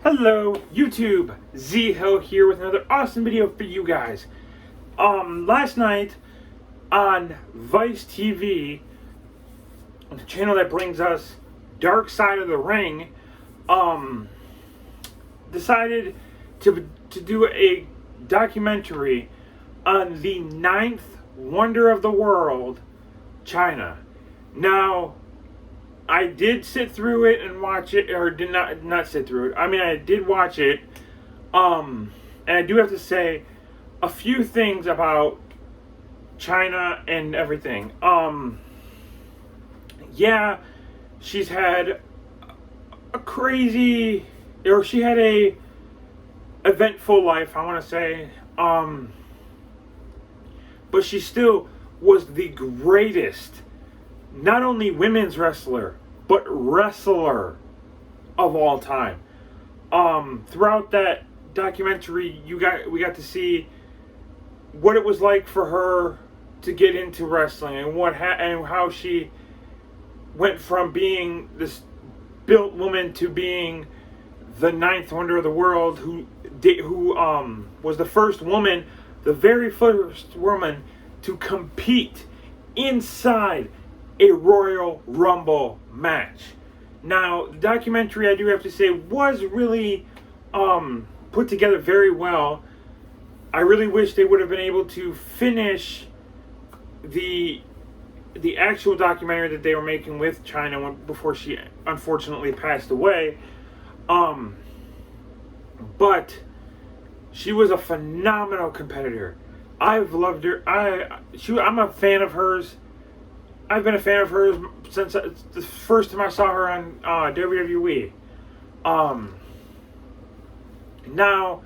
Hello, YouTube. Z Hill here with another awesome video for you guys. Last night on Vice TV, the channel that brings us Dark Side of the Ring, decided to do a documentary on the ninth wonder of the world, Chyna. Now, I did sit through it and watch it, or did not sit through it. I mean, I did watch it, and I do have to say a few things about Chyna and everything. Yeah, she's had a crazy, or she had a eventful life, I want to say. But she still was the greatest, not only women's wrestler, but wrestler of all time. Throughout that documentary, we got to see what it was like for her to get into wrestling, and and how she went from being this built woman to being the ninth wonder of the world, who was the first woman, the very first woman to compete inside a Royal Rumble match. Now, the documentary, I do have to say, was really put together very well. I really wish they would have been able to finish the actual documentary that they were making with Chyna before she unfortunately passed away. But she was a phenomenal competitor. I've loved her. I'm a fan of hers. I've been a fan of hers since the first time I saw her on WWE. Now,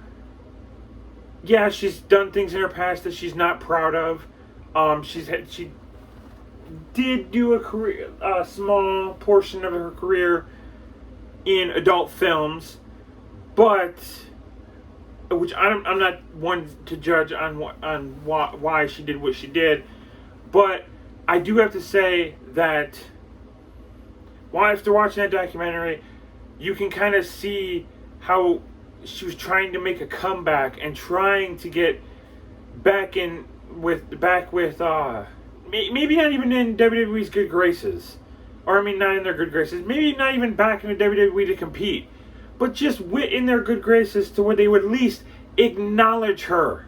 yeah, she's done things in her past that she's not proud of. She did do a small portion of her career in adult films, but which I'm not one to judge on why she did what she did, but I do have to say that after watching that documentary, you can kind of see how she was trying to make a comeback and trying to get back with maybe not even in WWE's good graces, or I mean not in their good graces, maybe not even back in the WWE to compete, but just in their good graces to where they would at least acknowledge her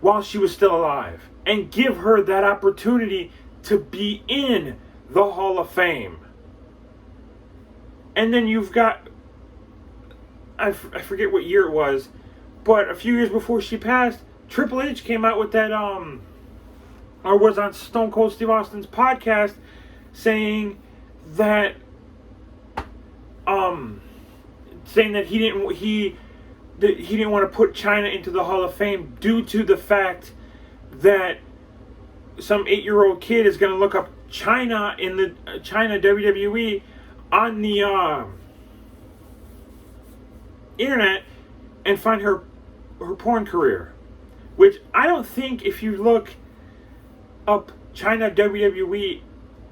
while she was still alive and give her that opportunity to be in the Hall of Fame. And then you've got, I forget what year it was, but a few years before she passed, Triple H came out with that, or was on Stone Cold Steve Austin's podcast, saying that he didn't want to put Chyna into the Hall of Fame due to the fact that some 8-year-old kid is going to look up Chyna in the Chyna WWE on the internet and find her porn career, which I don't think, if you look up Chyna WWE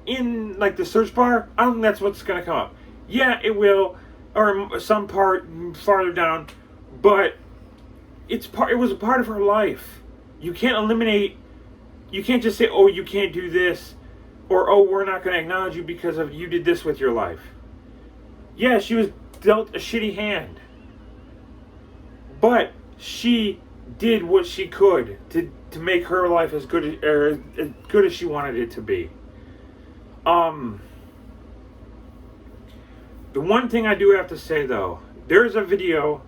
in like the search bar, I don't think that's what's going to come up. Yeah, it will, or some part farther down, but it was a part of her life. You can't eliminate. You can't just say, "Oh, you can't do this," or "Oh, we're not going to acknowledge you because of you did this with your life." Yeah, she was dealt a shitty hand, but she did what she could to make her life as good as she wanted it to be. The one thing I do have to say, though, there's a video,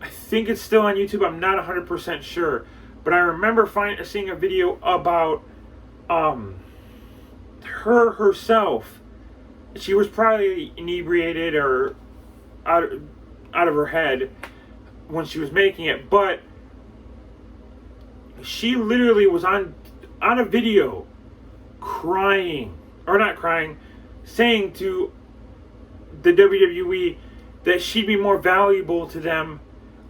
I think it's still on YouTube, I'm not 100% sure, but I remember seeing a video about her herself. She was probably inebriated or out of her head when she was making it, but she literally was on a video crying, or not crying, saying to the WWE that she'd be more valuable to them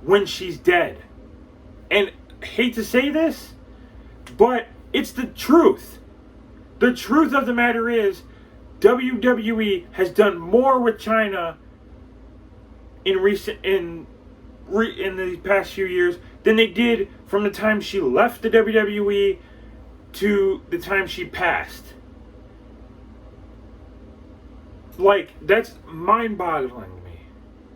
when she's dead. And I hate to say this, but it's the truth. The truth of the matter is, WWE has done more with Chyna in the past few years than they did from the time she left the WWE to the time she passed. Like, that's mind-boggling to me.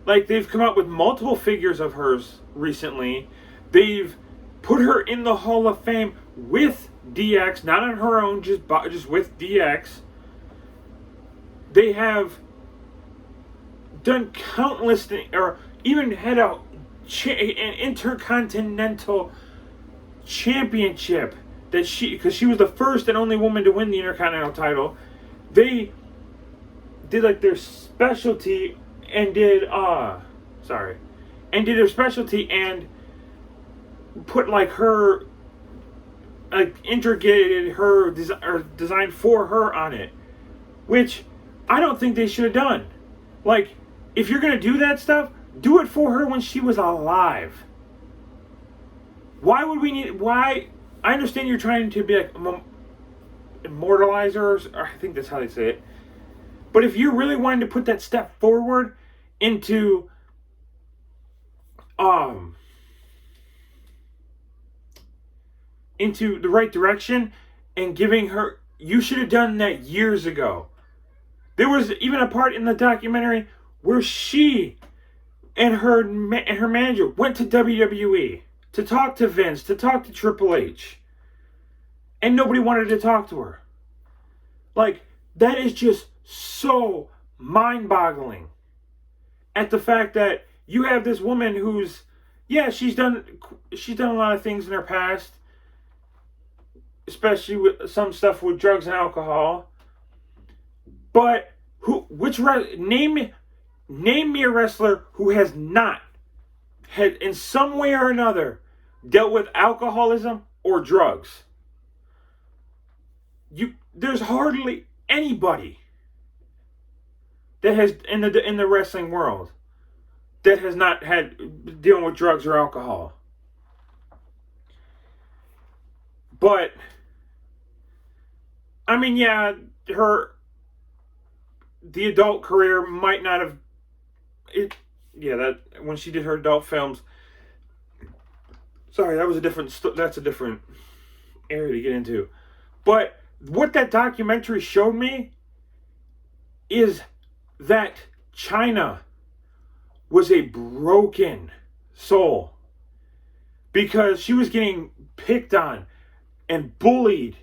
Like, they've come out with multiple figures of hers recently. They've put her in the Hall of Fame with DX, not on her own, just with DX. They have done countless things, or even had an intercontinental championship that because she was the first and only woman to win the Intercontinental title. They did like their specialty and did their specialty and put like her, like integrated her designed for her on it, which I don't think they should have done. Like, if you're gonna do that stuff, do it for her when she was alive. Why would we need? Why? I understand you're trying to be like immortalize her, or I think that's how they say it. But if you're really wanting to put that step forward into the right direction and giving her, you should have done that years ago. There was even a part in the documentary where she and her manager went to WWE to talk to Vince, to talk to Triple H, and nobody wanted to talk to her. Like, that is just so mind-boggling at the fact that you have this woman who's, yeah, she's done a lot of things in her past, especially with some stuff with drugs and alcohol. But name me a wrestler who has not had in some way or another dealt with alcoholism or drugs. There's hardly anybody that has in the wrestling world that has not had dealing with drugs or alcohol. But I mean, yeah, the adult career might not have that when she did her adult films. Sorry, that's a different area to get into. But what that documentary showed me is that Chyna was a broken soul because she was getting picked on and bullied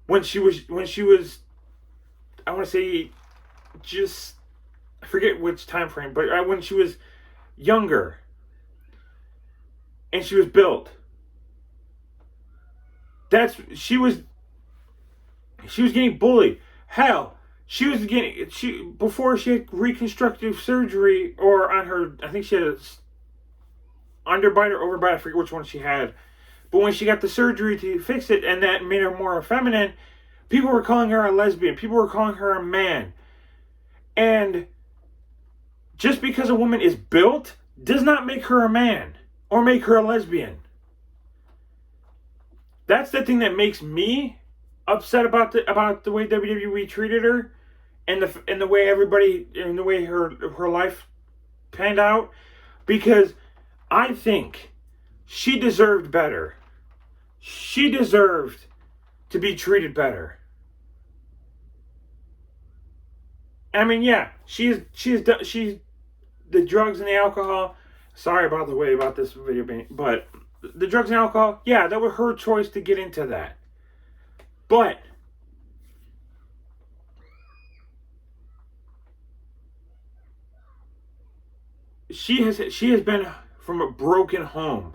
when she was I want to say just I forget which time frame, but when she was younger and she was built. She was getting bullied. Hell, before she had reconstructive surgery, or on her, I think she had a underbite or overbite, I forget which one she had. But when she got the surgery to fix it, and that made her more feminine, people were calling her a lesbian. People were calling her a man. And just because a woman is built does not make her a man or make her a lesbian. That's the thing that makes me upset about the way WWE treated her, and the way everybody, and the way her life panned out, because I think she deserved better. She deserved to be treated better. I mean, yeah, she's the drugs and the alcohol. Sorry about the way about this video being, but the drugs and alcohol, yeah, that was her choice to get into that. But she has been from a broken home,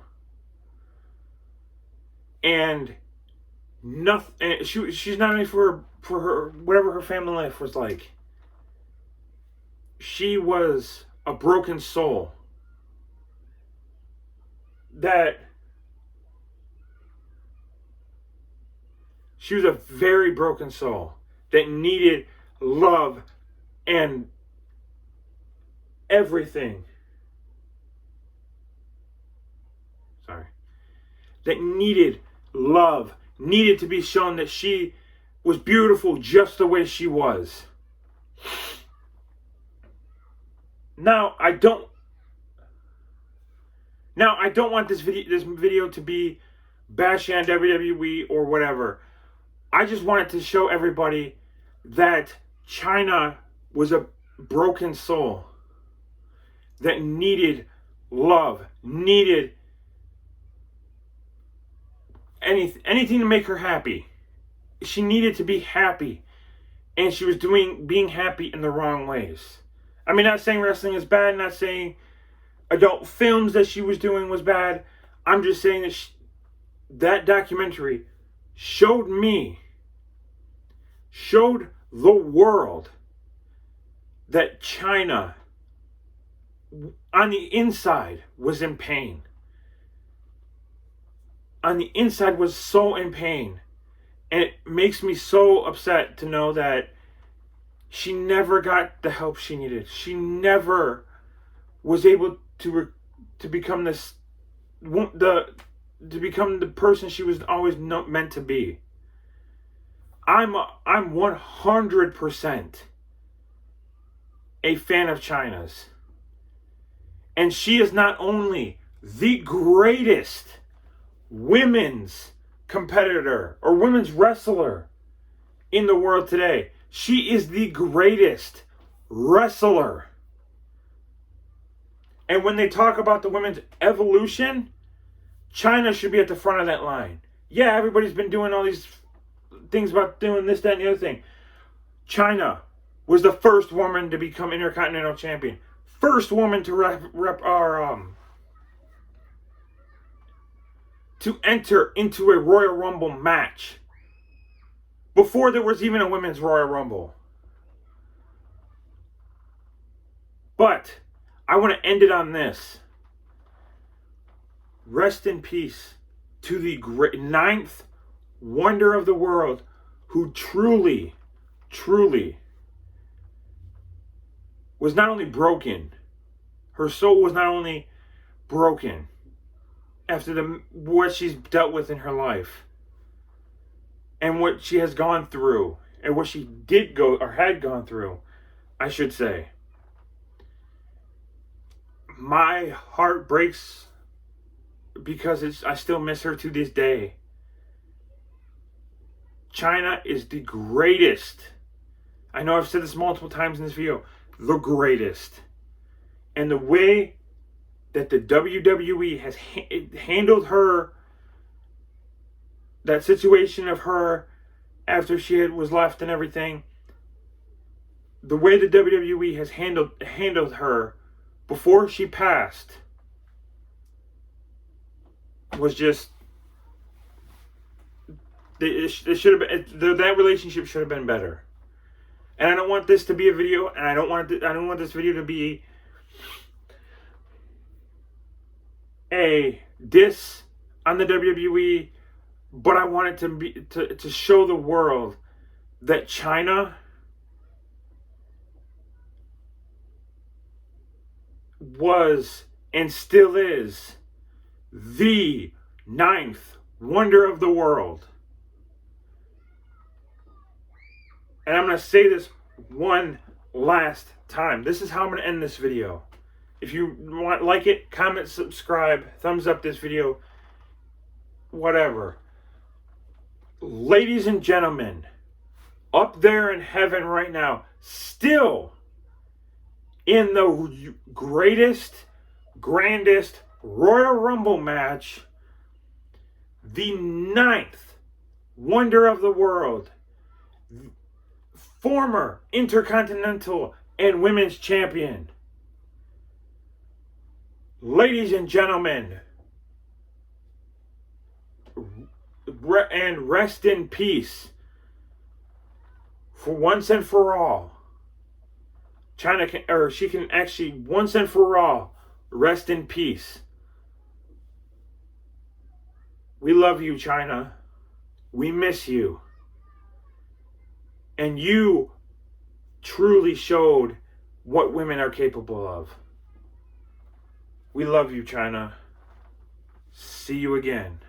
and nothing. And she's not only for her whatever her family life was like. She was a broken soul that she was a very broken soul that needed love and everything. That needed love, needed to be shown that she was beautiful just the way she was. Now, I don't Now, I don't want this video to be bashing on WWE or whatever. I just wanted to show everybody that Chyna was a broken soul that needed love, needed anything to make her happy. She needed to be happy, and she was being happy in the wrong ways. I mean, not saying wrestling is bad, not saying adult films that she was doing was bad. I'm just saying that that documentary showed the world that Chyna on the inside was in pain. On the inside was so in pain. And it makes me so upset to know that she never got the help she needed. She never was able to become to become the person she was always meant to be. I'm 100% a fan of Chyna's. And she is not only the greatest women's competitor or women's wrestler in the world today, she is the greatest wrestler. And when they talk about the women's evolution, Chyna should be at the front of that line. Yeah, everybody's been doing all these things about doing this, that, and the other thing. Chyna was the first woman to become Intercontinental Champion. First woman to enter into a Royal Rumble match. Before there was even a Women's Royal Rumble. But I want to end it on this. Rest in peace to the ninth wonder of the world, who truly, truly was not only broken, her soul was not only broken after what she's dealt with in her life and what she has gone through and what she had gone through, I should say. My heart breaks because I still miss her to this day. Chyna is the greatest. I know I've said this multiple times in this video. The greatest. And the way that the WWE has handled her, that situation of her after she was left and everything, the way the WWE has handled her before she passed was just, it should have been, that relationship should have been better. And I don't want this to be a video, and I don't want this video to be a diss on the WWE, but I want it to be to show the world that Chyna was and still is the ninth wonder of the world. And I'm going to say this one last time. This is how I'm going to end this video. If you like it, comment, subscribe, thumbs up this video, whatever. Ladies and gentlemen, up there in heaven right now, still in the greatest, grandest Royal Rumble match, the ninth wonder of the world, former Intercontinental and Women's Champion. Ladies and gentlemen, and rest in peace for once and for all. She can actually once and for all rest in peace. We love you, Chyna. We miss you. And you truly showed what women are capable of. We love you, Chyna. See you again.